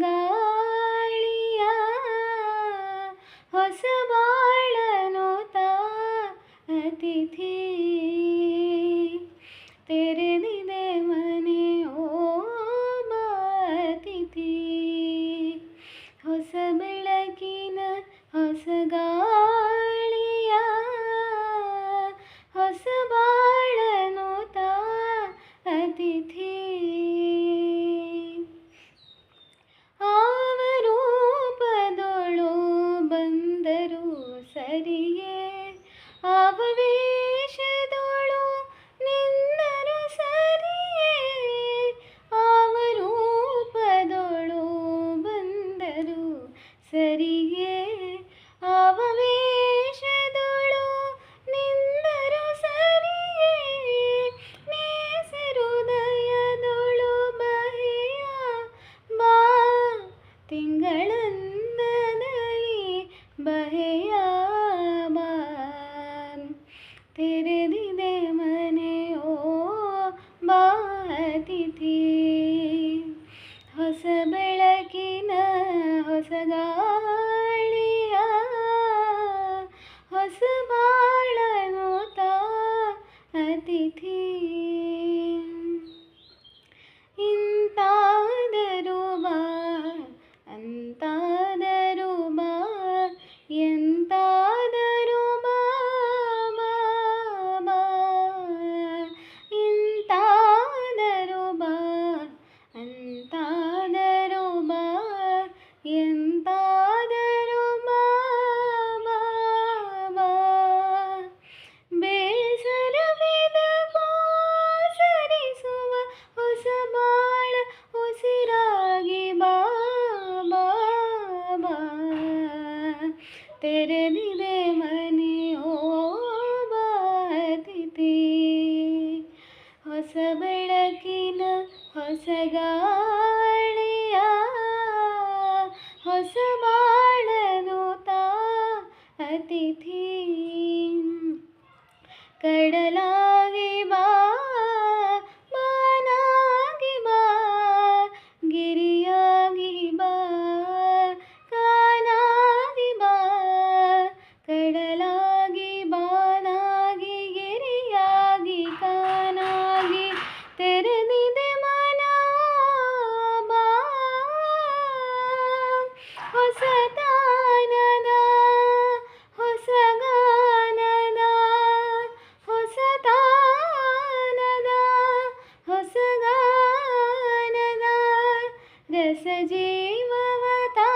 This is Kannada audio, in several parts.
ಗಾಳಿಯ ಹೊಸ ಬಾಳನು ತಾ ಅತಿಥಿ ತೆರೆದಿದೆ ಮನೆ ಓ ಬಾ ಅತಿಥಿ ಹೊಸ ಬೆಳಕಿನ ಹೊಸ ಗಾಳಿಯ ಹೊಸ ಬಾಳನು ತಾ ಅತಿಥಿ ಆವರೂಪದೊಳು ಬಂದರು ಸರಿಯೇ ಆವೇಶದೊಳು ನಿಂದರು ಸರಿಯೇ ಆವರೂಪದೊಳು ಬಂದರು ಸರಿಯೇ ಆವೇಶದೊಳು ನಿಂದರು ಸರಿಯೇ ನೇಸರುದಯದೊಳು ಬಗೆಯ ಬಾ ತಿಂಗಳಂದದಲ್ಲಿ ಬಗೆಯ ಬಾ ತೆರೆದಿದೆ ಮನೆ ಓ ಬಾ ಅತಿಥಿ ಹೊಸ ಬೆಳಕಿನ ಹೊಸ ಗಾಳಿಯ ಹೊಸ ಬಾಳನು ತಾ ಅತಿಥಿ ಇಂತಾದರೂ ಬಾ ಅಂತಾದರೂ ಬಾ ಎಂತಾದರೂ ಬಾ ಬಾ ಬಾ ಇಂತಾದರೂ ಬಾ ಅಂತಾದರೂ ಬಾ ಎಂತಾದರೂ ಬಾ ಬಾ ಬಾ ಬೇಸರವಿದಕೋ ಸರಿಸುವ ಹೊಸ ಬಾಳ ಉಸಿರಾಗಿ ಬಾ ಬಾ ಬಾ ತೆರೆದಿದೆ ಮನೆ ಓ ಬಾ ಅತಿಥಿ ಹೊಸ ಬೆಳಕಿನ ಹೊಸ ಗಾಳಿಯ ಹೊಸ ಬಾಳನು ತಾ ಅತಿಥಿ ಕಡಲಾಗಿ ಬಾ ಮಾನಾಗಿ ಬಾ ಗಿರಿಯಾಗಿ ಬಾ ಕಾನಾಗಿ ಬಾ ಕಡಲಾಗಿ ಬಾನಾಗಿ ಗಿರಿಯಾಗಿ ಕಾನಾಗಿ ತೆರೆದಿದೆ ಮನ ಬಾ ಹೊಸ ತಾನದ ಹೊಸ ಗಾನದ ಹೊಸ ತಾನದ ಹೊಸ ಗಾನದ ರಸ ಜೀವವ ತಾ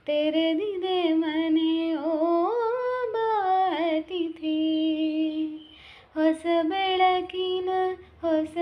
ತೆರೆದಿದೆ ಮನೆ ಓ ಬಾ ಅತಿಥಿ ಹೊಸ ಬೆಳಕಿನ ಹೊಸ